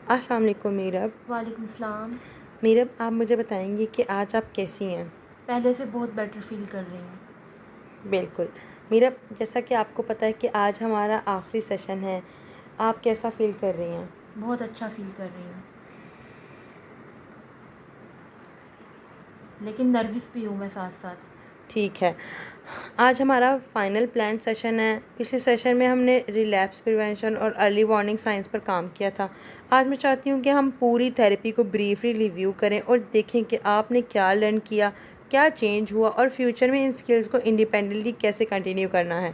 अस्सलाम वालेकुम मीरब। वालेकुम सलाम। मीरब, आप मुझे बताएंगी कि आज आप कैसी हैं? पहले से बहुत बेटर फील कर रही हूँ। बिल्कुल। मीरब, जैसा कि आपको पता है कि आज हमारा आखिरी सेशन है, आप कैसा फ़ील कर रही हैं? बहुत अच्छा फील कर रही हूँ, लेकिन नर्वस भी हूँ मैं साथ साथ। ठीक है। आज हमारा फाइनल प्लान सेशन है। पिछले सेशन में हमने रिलैप्स प्रिवेंशन और अर्ली वार्निंग साइंस पर काम किया था। आज मैं चाहती हूँ कि हम पूरी थेरेपी को ब्रीफली रिव्यू करें और देखें कि आपने क्या लर्न किया, क्या चेंज हुआ और फ्यूचर में इन स्किल्स को इंडिपेंडेंटली कैसे कंटिन्यू करना है।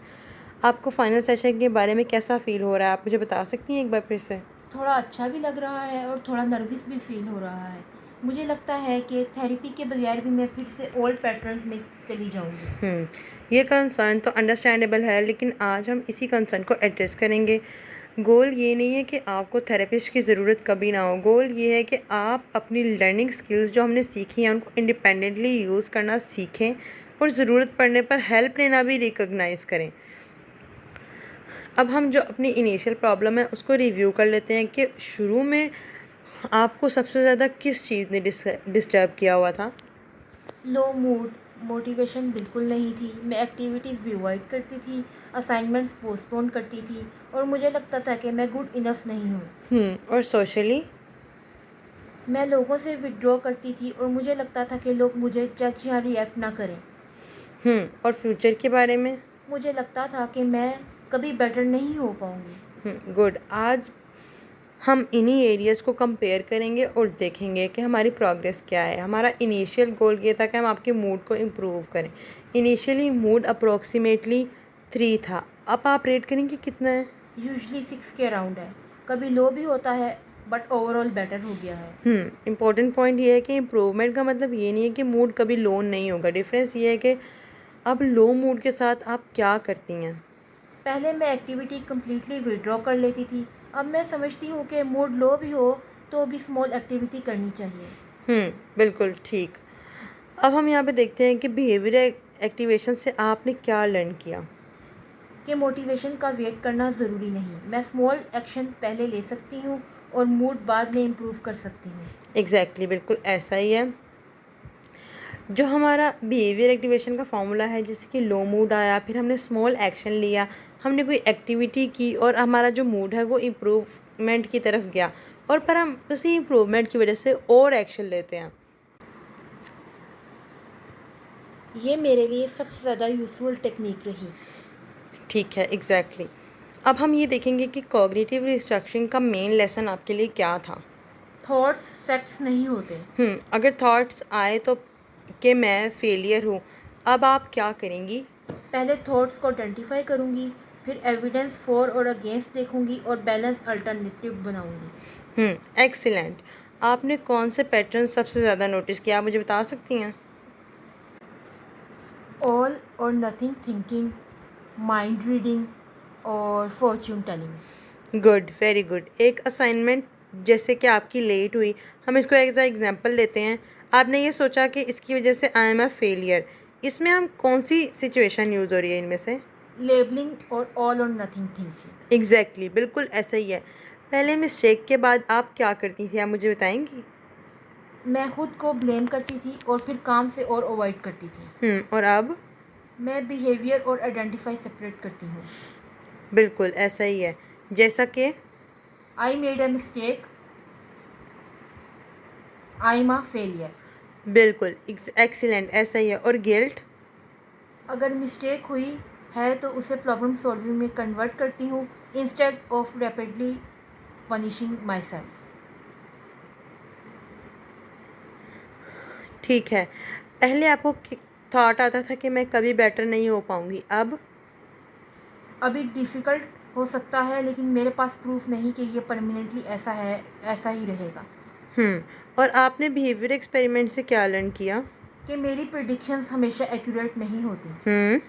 आपको फाइनल सेशन के बारे में कैसा फ़ील हो रहा है, आप मुझे बता सकती हैं एक बार फिर से? थोड़ा अच्छा भी लग रहा है और थोड़ा नर्वस भी फील हो रहा है। मुझे लगता है कि थेरेपी के बगैर भी मैं फिर से ओल्ड पैटर्न्स में चली जाऊँगी। ये कंसर्न तो अंडरस्टैंडेबल है, लेकिन आज हम इसी कंसर्न को एड्रेस करेंगे। गोल ये नहीं है कि आपको थेरेपिस्ट की ज़रूरत कभी ना हो। गोल ये है कि आप अपनी लर्निंग स्किल्स जो हमने सीखी हैं उनको इंडिपेंडेंटली यूज़ करना सीखें और ज़रूरत पड़ने पर हेल्प लेना भी रिकॉग्नाइज़ करें। अब हम जो अपनी इनिशियल प्रॉब्लम है उसको रिव्यू कर लेते हैं कि शुरू में आपको सबसे ज़्यादा किस चीज़ ने डिस्टर्ब किया हुआ था? लो मूड, मोटिवेशन बिल्कुल नहीं थी। मैं एक्टिविटीज़ भी अवॉइड करती थी, असाइनमेंट्स पोस्टपोन करती थी और मुझे लगता था कि मैं गुड इनफ नहीं हूँ। और सोशली? मैं लोगों से विड्रॉ करती थी और मुझे लगता था कि लोग मुझे जज या रिएक्ट ना करें। और फ्यूचर के बारे में? मुझे लगता था कि मैं कभी बेटर नहीं हो पाऊँगी। गुड। आज हम इन्हीं एरियाज़ को कंपेयर करेंगे और देखेंगे कि हमारी प्रोग्रेस क्या है। हमारा इनिशियल गोल ये था कि हम आपके मूड को इम्प्रूव करें। इनिशियली मूड अप्रोक्सीमेटली 3 था। अब आप रेट करेंगे कितना है? यूजुअली 6 के अराउंड है। कभी लो भी होता है, बट ओवरऑल बेटर हो गया है। इम्पॉर्टेंट पॉइंट ये है कि इम्प्रूवमेंट का मतलब ये नहीं है कि मूड कभी लो नहीं होगा। डिफरेंस ये है कि अब लो मूड के साथ आप क्या करती हैं। पहले मैं एक्टिविटी कम्प्लीटली विड्रॉ कर लेती थी। अब मैं समझती हूँ कि मूड लो भी हो तो भी स्मॉल एक्टिविटी करनी चाहिए। बिल्कुल ठीक। अब हम यहाँ पे देखते हैं कि बिहेवियर एक्टिवेशन से आपने क्या लर्न किया। कि मोटिवेशन का वेट करना ज़रूरी नहीं। मैं स्मॉल एक्शन पहले ले सकती हूँ और मूड बाद में इम्प्रूव कर सकती हूँ। एग्जैक्टली, बिल्कुल ऐसा ही है। जो हमारा बिहेवियर एक्टिवेशन का फॉर्मूला है, जैसे कि लो मूड आया, फिर हमने स्मॉल एक्शन लिया, हमने कोई एक्टिविटी की और हमारा जो मूड है वो इम्प्रूवमेंट की तरफ गया, और पर हम उसी इम्प्रूवमेंट की वजह से और एक्शन लेते हैं। ये मेरे लिए सबसे ज़्यादा यूज़फुल टेक्निक रही। ठीक है, एग्जैक्टली। अब हम ये देखेंगे कि कॉग्निटिव रिस्ट्रक्चरिंग का मेन लेसन आपके लिए क्या था। थॉट्स फैक्ट्स नहीं होते। अगर थॉट्स आए तो कि मैं फेलियर हूँ, अब आप क्या करेंगी? पहले थॉट्स को आइडेंटिफाई करूँगी, फिर एविडेंस फॉर और अगेंस्ट देखूँगी और बैलेंस अल्टरनेटिव बनाऊँगी। एक्सीलेंट। आपने कौन से पैटर्न सबसे ज़्यादा नोटिस किया, आप मुझे बता सकती हैं? ऑल और नथिंग थिंकिंग, माइंड रीडिंग और Fortune telling. Good, very good. एक असाइनमेंट जैसे कि आपकी लेट हुई, हम इसको एज एग्जांपल लेते हैं। आपने ये सोचा कि इसकी वजह से आई एम अ फेलियर, इसमें हम कौन सी सिचुएशन यूज़ हो रही है इनमें से? लेबलिंग और ऑल और नथिंग थिंकिंग। एग्जैक्टली, बिल्कुल ऐसा ही है। पहले मिस्टेक के बाद आप क्या करती थी, आप मुझे बताएंगी? मैं खुद को ब्लेम करती थी और फिर काम से और अवॉइड करती थी। और अब? मैं बिहेवियर और आइडेंटिफाई सेपरेट करती हूँ। बिल्कुल ऐसा ही है। जैसा कि? I made a mistake, I am a failure. बिल्कुल एक्सीलेंट, ऐसा ही है। और गिल्ट? अगर मिस्टेक हुई है तो उसे प्रॉब्लम सॉल्विंग में कन्वर्ट करती हूँ instead of rapidly punishing my self. ठीक है। पहले आपको थॉट आता था कि मैं कभी बेटर नहीं हो पाऊंगी, अब? अभी डिफ़िकल्ट हो सकता है, लेकिन मेरे पास प्रूफ नहीं कि ये परमानेंटली ऐसा है, ऐसा ही रहेगा। और आपने बिहेवियर एक्सपेरिमेंट से क्या लर्न किया? कि मेरी प्रिडिक्शंस हमेशा एक्यूरेट नहीं होती। हम्म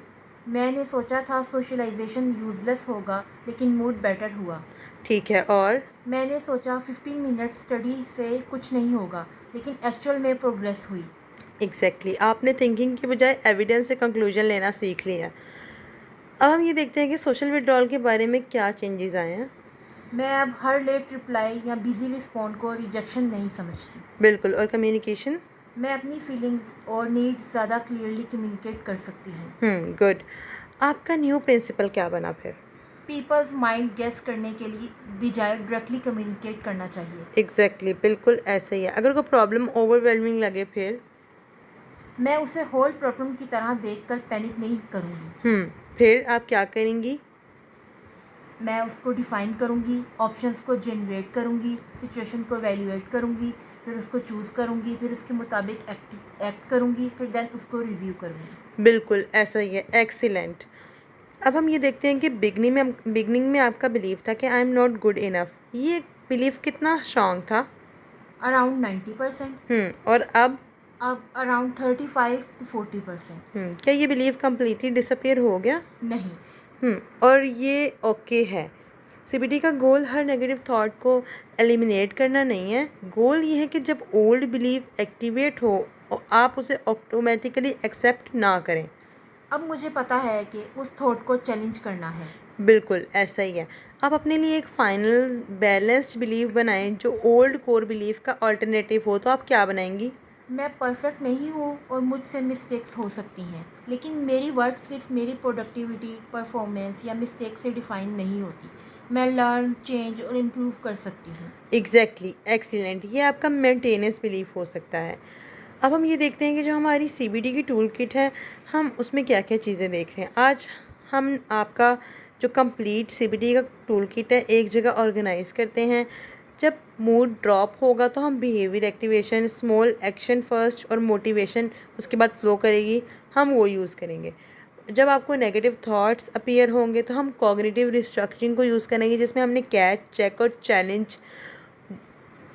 मैंने सोचा था सोशलाइजेशन यूज़लेस होगा, लेकिन मूड बेटर हुआ। ठीक है। और? मैंने सोचा 15 मिनट स्टडी से कुछ नहीं होगा, लेकिन एक्चुअल में प्रोग्रेस हुई। एग्जैक्टली, आपने थिंकिंग की बजाय एविडेंस से कंक्लूजन लेना सीख लिया। अब हम ये देखते हैं कि सोशल विड्रॉल के बारे में क्या चेंजेस आए हैं। मैं अब हर लेट रिप्लाई या बिजी रिस्पॉन्ड को रिजेक्शन नहीं समझती। बिल्कुल। और कम्युनिकेशन? मैं अपनी फीलिंग्स और नीड्स ज़्यादा क्लियरली कम्युनिकेट कर सकती हूँ। गुड। आपका न्यू प्रिंसिपल क्या बना फिर? पीपल्स माइंड गेस करने के लिए बजाय डायरेक्टली कम्युनिकेट करना चाहिए। एग्जैक्टली बिल्कुल ऐसा ही है। अगर कोई प्रॉब्लम ओवरवेलमिंग लगे फिर? मैं उसे होल प्रॉब्लम की तरह देखकर पैनिक नहीं करूँगी। फिर आप क्या करेंगी? मैं उसको डिफ़ाइन करूँगी, ऑप्शंस को जनरेट करूँगी, सिचुएशन को वैल्यूएट करूँगी, फिर उसको चूज़ करूँगी, फिर उसके मुताबिक एक्ट करूँगी, फिर देन उसको रिव्यू करूँगी। बिल्कुल ऐसा ही है। एक्सीलेंट। अब हम ये देखते हैं कि बिगनिंग में आपका बिलीव था कि I am not good enough. ये बिलीव कितना स्ट्रांग था? अराउंड 90%। और अब अराउंड 35 to 40%। क्या ये बिलीव कम्प्लीटली डिसअपियर हो गया? नहीं। और ये ओके है। सीबीटी का गोल हर नेगेटिव थॉट को एलिमिनेट करना नहीं है। गोल ये है कि जब ओल्ड बिलीव एक्टिवेट हो और आप उसे ऑटोमेटिकली एक्सेप्ट ना करें। अब मुझे पता है कि उस थॉट को चैलेंज करना है। बिल्कुल ऐसा ही है। आप अपने लिए एक फाइनल बैलेंस्ड बिलीव बनाएं जो ओल्ड कोर बिलीव का अल्टरनेटिव हो। तो आप क्या बनाएंगी? मैं परफेक्ट नहीं हूँ और मुझसे मिस्टेक्स हो सकती हैं, लेकिन मेरी वर्थ सिर्फ मेरी प्रोडक्टिविटी, परफॉर्मेंस या मिस्टेक से डिफ़ाइन नहीं होती। मैं लर्न, चेंज और इम्प्रूव कर सकती हूँ। Exactly excellent. ये आपका मेंटेनेंस बिलीफ हो सकता है। अब हम ये देखते हैं कि जो हमारी सीबीटी की टूल किट है, हम उसमें क्या क्या चीज़ें देख रहे हैं। आज हम आपका जो कंप्लीट सीबीटी का टूल किट है एक जगह ऑर्गेनाइज करते हैं। जब मूड ड्रॉप होगा तो हम behaviour activation, small action first और मोटिवेशन उसके बाद फ्लो करेगी, हम वो यूज़ करेंगे। जब आपको नेगेटिव थॉट्स अपीयर होंगे तो हम कॉग्निटिव रिस्ट्रक्चरिंग को यूज़ करेंगे, जिसमें हमने कैच, चेक और चैलेंज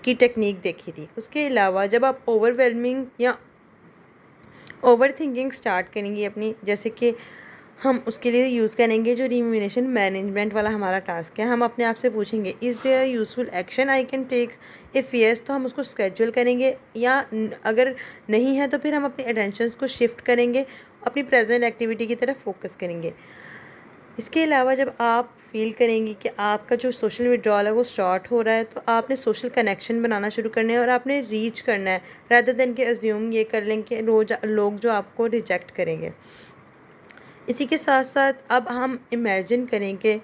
की टेक्निक देखी थी। उसके अलावा जब आप ओवरवेलमिंग या ओवर थिंकिंग स्टार्ट करेंगी अपनी, जैसे कि हम उसके लिए यूज़ करेंगे जो रिम्यूनेशन मैनेजमेंट वाला हमारा टास्क है। हम अपने आप से पूछेंगे is there useful action I can take. If yes तो हम उसको स्केड्यूल करेंगे, या अगर नहीं है तो फिर हम अपनी अटेंशंस को शिफ्ट करेंगे, अपनी प्रेजेंट एक्टिविटी की तरफ फोकस करेंगे। इसके अलावा जब आप फील करेंगी कि आपका जो सोशल विड्रॉल है वो स्टार्ट हो रहा है, तो आपने सोशल कनेक्शन बनाना शुरू करना है और आपने रीच करना है, रादर देन के अज्यूम ये कर लें कि रोज लोग जो आपको रिजेक्ट करेंगे। इसी के साथ साथ अब हम इमेजिन करें कि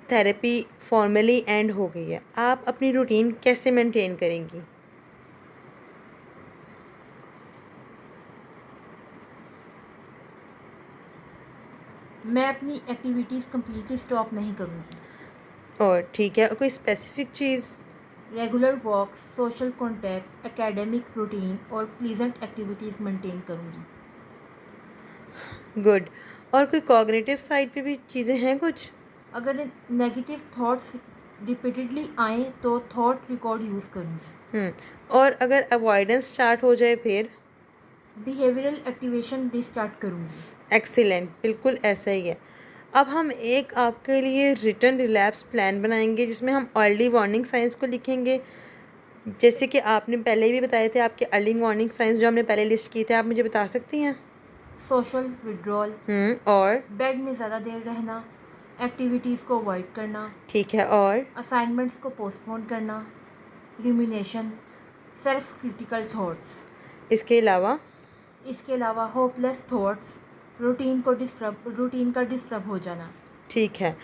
थेरेपी फॉर्मली एंड हो गई है। आप अपनी रूटीन कैसे मेंटेन करेंगी? मैं अपनी एक्टिविटीज़ कम्प्लीटली स्टॉप नहीं करूँगी। और ठीक है, और कोई स्पेसिफिक चीज़? रेगुलर वॉक्स, सोशल कॉन्टैक्ट, एकेडमिक रूटीन और प्लीजेंट एक्टिविटीज़ मेंटेन करूँगी। गुड। और कोई कॉग्निटिव साइड पे भी चीज़ें हैं कुछ? अगर नेगेटिव थॉट्स रिपीटेडली आए तो थॉट रिकॉर्ड यूज़ करूँगी। और अगर अवॉइडेंस स्टार्ट हो जाए फिर? बिहेवियरल एक्टिवेशन रिस्टार्ट करूँगी। एक्सीलेंट, बिल्कुल ऐसा ही है। अब हम एक आपके लिए रिटर्न रिलैप्स प्लान बनाएंगे, जिसमें हम अर्ली वार्निंग साइंस को लिखेंगे। जैसे कि आपने पहले भी बताए थे, आपके अर्ली वार्निंग साइंस जो हमने पहले लिस्ट किए थे, आप मुझे बता सकती हैं? सोशल विड्रॉल, और? बेड में ज़्यादा देर रहना, एक्टिविटीज़ को अवॉइड करना, ठीक है, और? असाइनमेंट्स को पोस्टपोन करना, रिमिनेशन, सेल्फ क्रिटिकल थॉट्स। इसके अलावा? इसके अलावा होपलेस थॉट्स, रूटीन का डिस्टर्ब हो जाना। ठीक है।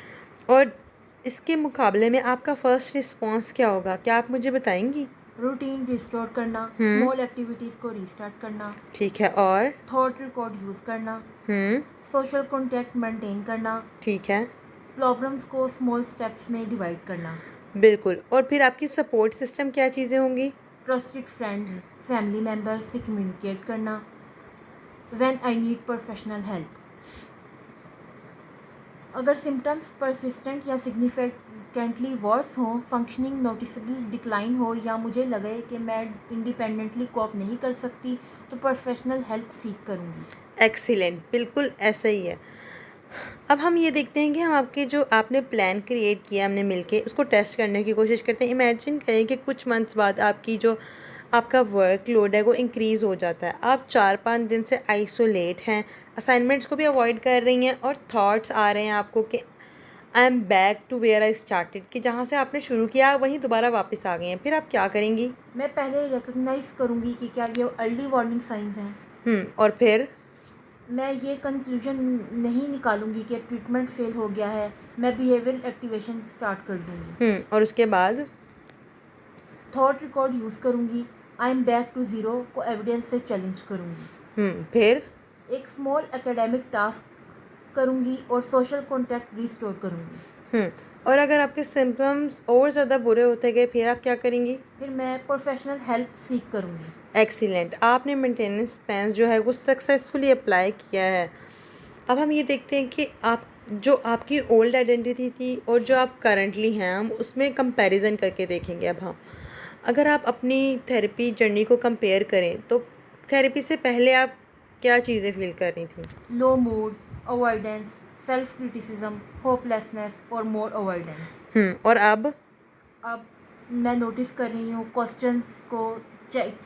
और इसके मुकाबले में आपका फर्स्ट रिस्पॉन्स क्या होगा, क्या आप मुझे बताएंगी? रूटीन रिस्टोर करना, स्मॉल एक्टिविटीज़ को रीस्टार्ट करना। ठीक है, और? थॉट रिकॉर्ड यूज़ करना, हम्म सोशल कॉन्टैक्ट मेंटेन करना, ठीक है, प्रॉब्लम्स को स्मॉल स्टेप्स में डिवाइड करना। बिल्कुल। और फिर आपकी सपोर्ट सिस्टम क्या चीज़ें होंगी? ट्रस्टेड फ्रेंड्स, फैमिली मेम्बर्स से कम्युनिकेट करना when I need professional help. अगर सिम्टम्स परसिस्टेंट या सिग्निफिकेंटली वर्स हों, फंक्शनिंग नोटिसेबल डिक्लाइन हो, या मुझे लगे कि मैं इंडिपेंडेंटली कोप नहीं कर सकती, तो प्रोफेशनल हेल्प सीख करूँगी। एक्सीलेंट, बिल्कुल ऐसा ही है। अब हम ये देखते हैं कि हम आपके जो आपने प्लान क्रिएट किया हमने मिलके, उसको टेस्ट करने की कोशिश करते हैं। इमेजिन करें कि कुछ मंथ्स बाद आपकी जो आपका वर्क लोड है वो इंक्रीज़ हो जाता है। आप 4-5 दिन से आइसोलेट हैं, असाइनमेंट्स को भी अवॉइड कर रही हैं, और थॉट्स आ रहे हैं आपको कि I am back to where I started, कि जहाँ से आपने शुरू किया वहीं दोबारा वापस आ गए हैं। फिर आप क्या करेंगी? मैं पहले रिकग्नाइज़ करूँगी कि क्या ये अर्ली वार्निंग साइंस हैं। और फिर? मैं ये कंक्लूजन नहीं निकालूंगी कि ट्रीटमेंट फेल हो गया है, मैं बिहेवियरल एक्टिवेशन स्टार्ट कर दूंगी। और उसके बाद? थॉट रिकॉर्ड यूज़ करूंगी, I am back to zero को एविडेंस से चैलेंज करूंगी। फिर? एक स्मॉल एकेडमिक टास्क करूंगी और सोशल कॉन्टैक्ट रिस्टोर करूंगी। और अगर आपके सिम्टम्स और ज़्यादा बुरे होते गए फिर आप क्या करेंगी? फिर मैं प्रोफेशनल हेल्प सीख करूंगी। एक्सीलेंट, आपने मेंटेनेंस प्लान्स जो है वो सक्सेसफुली अप्लाई किया है। अब हम ये देखते हैं कि आप जो आपकी ओल्ड आइडेंटिटी थी और जो आप करंटली हैं, हम उसमें कंपैरिजन करके देखेंगे। अब हम अगर आप अपनी थेरेपी जर्नी को कंपेयर करें तो थेरेपी से पहले आप क्या चीज़ें फील कर रही थी? Low mood, avoidance, self criticism, hopelessness और मोर अवॉइडेंस। और अब? अब मैं नोटिस कर रही हूँ, क्वेश्चंस को चेक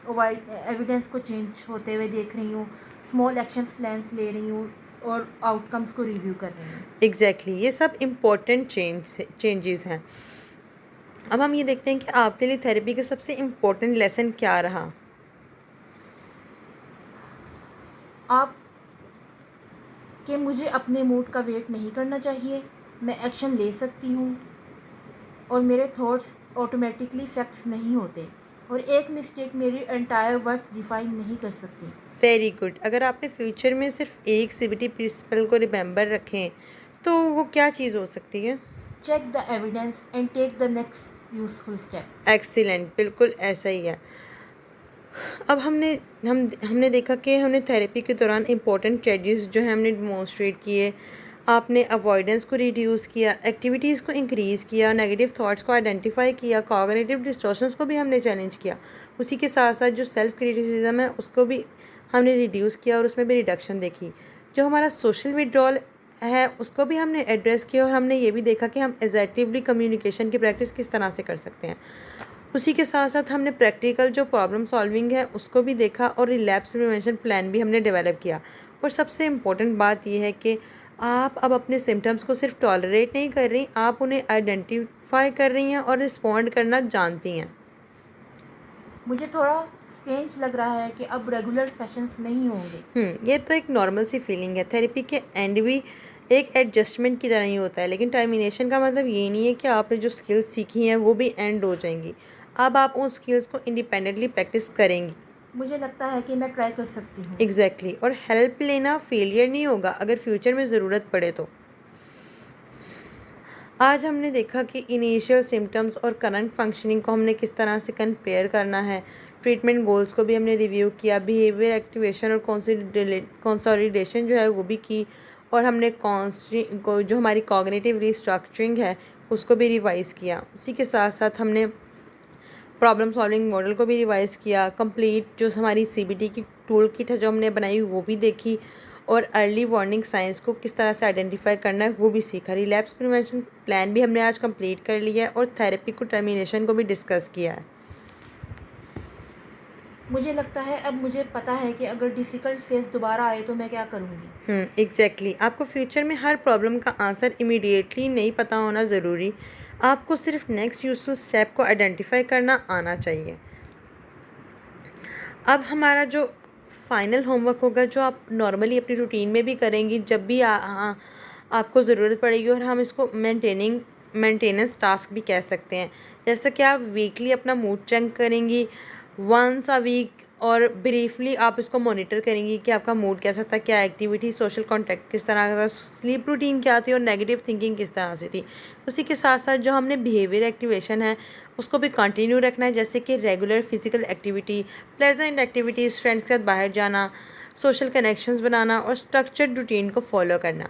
एविडेंस को चेंज होते हुए देख रही हूँ, स्मॉल एक्शंस प्लान्स ले रही हूँ और आउटकम्स को रिव्यू कर रही हूँ। एग्जैक्टली, ये सब इम्पोर्टेंट चेंजेस हैं। अब हम ये देखते हैं कि आपके लिए थेरेपी का सबसे इम्पोर्टेंट लेसन क्या रहा? आप कि मुझे अपने मूड का वेट नहीं करना चाहिए, मैं एक्शन ले सकती हूँ और मेरे थॉट्स ऑटोमेटिकली फैक्ट्स नहीं होते और एक मिस्टेक मेरी एंटायर वर्थ डिफाइन नहीं कर सकती। Very good. अगर आपने फ्यूचर में सिर्फ एक सीबीटी प्रिंसिपल को रिमेंबर रखें तो वो क्या चीज़ हो सकती है? Check the evidence and take the next useful step. Excellent, बिल्कुल ऐसा ही है। अब हमने देखा कि हमने थेरेपी के दौरान इम्पोर्टेंट चेंजेस जो हैं हमने डिमॉन्स्ट्रेट किए। आपने अवॉइडेंस को रिड्यूस किया, एक्टिविटीज़ को इंक्रीज़ किया, नेगेटिव थॉट्स को आइडेंटिफाई किया, कॉग्निटिव डिस्टॉर्शंस को भी हमने चैलेंज किया। उसी के साथ साथ जो सेल्फ क्रिटिसिज्म है उसको भी हमने रिड्यूस किया और उसमें भी रिडक्शन देखी। जो हमारा सोशल विड्रॉल है उसको भी हमने एड्रेस किया और हमने ये भी देखा कि हम एसेटिवली कम्युनिकेशन की प्रैक्टिस किस तरह से कर सकते हैं। उसी के साथ साथ हमने प्रैक्टिकल जो प्रॉब्लम सॉल्विंग है उसको भी देखा और रिलैप्स प्रिवेंशन प्लान भी हमने डेवलप किया। और सबसे इम्पोर्टेंट बात यह है कि आप अब अपने सिम्टम्स को सिर्फ टॉलरेट नहीं कर रही, आप उन्हें आइडेंटिफाई कर रही हैं और रिस्पॉन्ड करना जानती हैं। मुझे थोड़ा स्ट्रेंज लग रहा है कि अब रेगुलर सेशंस नहीं होंगे। ये तो एक नॉर्मल सी फीलिंग है। थेरेपी के एंड भी एक एडजस्टमेंट की तरह ही होता है, लेकिन टर्मिनेशन का मतलब ये नहीं है कि आपने जो स्किल्स सीखी हैं वो भी एंड हो जाएंगी। अब आप उन स्किल्स को इंडिपेंडेंटली प्रैक्टिस करेंगी। मुझे लगता है कि मैं ट्राई कर सकती हूँ। एग्जैक्टली, और हेल्प लेना फेलियर नहीं होगा अगर फ्यूचर में ज़रूरत पड़े तो। आज हमने देखा कि इनिशियल सिम्टम्स और करंट फंक्शनिंग को हमने किस तरह से कंपेयर करना है। ट्रीटमेंट गोल्स को भी हमने रिव्यू किया, बिहेवियर एक्टिवेशन और कंसोलिडेशन जो है वो भी की, और हमने जो हमारी कॉग्निटिव रिस्ट्रक्चरिंग है उसको भी रिवाइज़ किया। उसी के साथ साथ हमने प्रॉब्लम सॉल्विंग मॉडल को भी रिवाइज़ किया। कंप्लीट जो हमारी सीबीटी की टूल किट है जो हमने बनाई वो भी देखी, और अर्ली वार्निंग साइंस को किस तरह से आइडेंटिफाई करना है वो भी सीखा। रिलैप्स प्रिवेंशन प्लान भी हमने आज कंप्लीट कर लिया है और थेरेपी को टर्मिनेशन को भी डिस्कस किया है। मुझे लगता है अब मुझे पता है कि अगर डिफ़िकल्ट फेज़ दोबारा आए तो मैं क्या करूँगी। एग्जैक्टली, आपको फ्यूचर में हर प्रॉब्लम का आंसर इमीडिएटली नहीं पता होना ज़रूरी, आपको सिर्फ नेक्स्ट यूजफुल स्टेप को आइडेंटिफाई करना आना चाहिए। अब हमारा जो फाइनल होमवर्क होगा जो आप नॉर्मली अपनी रूटीन में भी करेंगी जब भी आपको ज़रूरत पड़ेगी, और हम इसको मेंटेनेंस टास्क भी कह सकते हैं। जैसा कि आप वीकली अपना मूड चेक करेंगी वंस अ वीक, और ब्रीफली आप इसको मॉनिटर करेंगी कि आपका मूड कैसा था, क्या एक्टिविटी, सोशल कॉन्टैक्ट किस तरह का था, स्लीप रूटीन क्या थी और नेगेटिव थिंकिंग किस तरह से थी। उसी के साथ साथ जो हमने बिहेवियर एक्टिवेशन है उसको भी कंटिन्यू रखना है, जैसे कि regular physical activity, pleasant activities, friends के साथ बाहर जाना, सोशल कनेक्शंस बनाना और स्ट्रक्चर्ड रूटीन को फॉलो करना।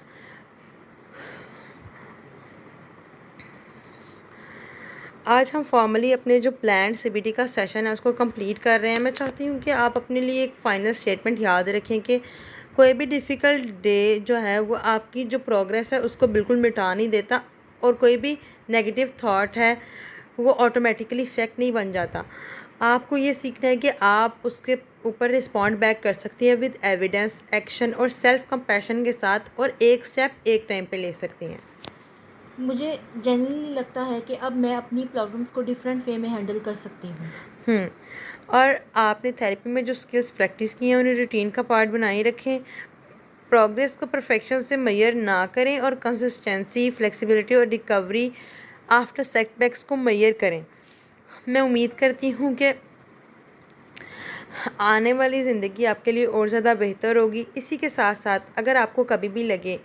आज हम फॉर्मली अपने जो प्लान्ड सीबीटी का सेशन है उसको कंप्लीट कर रहे हैं। मैं चाहती हूँ कि आप अपने लिए एक फ़ाइनल स्टेटमेंट याद रखें कि कोई भी डिफ़िकल्ट डे जो है वो आपकी जो प्रोग्रेस है उसको बिल्कुल मिटा नहीं देता, और कोई भी नेगेटिव थॉट है वो ऑटोमेटिकली इफेक्ट नहीं बन जाता। आपको ये सीखना है कि आप उसके ऊपर रिस्पॉन्ड बैक कर सकती हैं विद एविडेंस, एक्शन और सेल्फ कंपैशन के साथ, और एक स्टेप एक टाइम पे ले सकती हैं। मुझे जनरली लगता है कि अब मैं अपनी प्रॉब्लम्स को डिफरेंट वे में हैंडल कर सकती हूँ। और आपने थेरेपी में जो स्किल्स प्रैक्टिस की हैं उन्हें रूटीन का पार्ट बनाए रखें। प्रोग्रेस को परफेक्शन से मेजर ना करें और कंसिस्टेंसी, फ्लेक्सिबिलिटी और रिकवरी आफ्टर सेटबैक्स को मेजर करें। मैं उम्मीद करती हूँ कि आने वाली ज़िंदगी आपके लिए और ज़्यादा बेहतर होगी। इसी के साथ साथ अगर आपको कभी भी लगे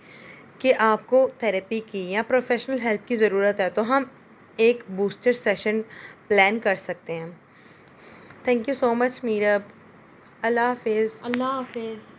कि आपको थेरेपी की या प्रोफेशनल हेल्प की ज़रूरत है तो हम एक बूस्टर सेशन प्लान कर सकते हैं। Thank you so much Meerab. अल्लाह हाफिज़। अल्लाह हाफिज़।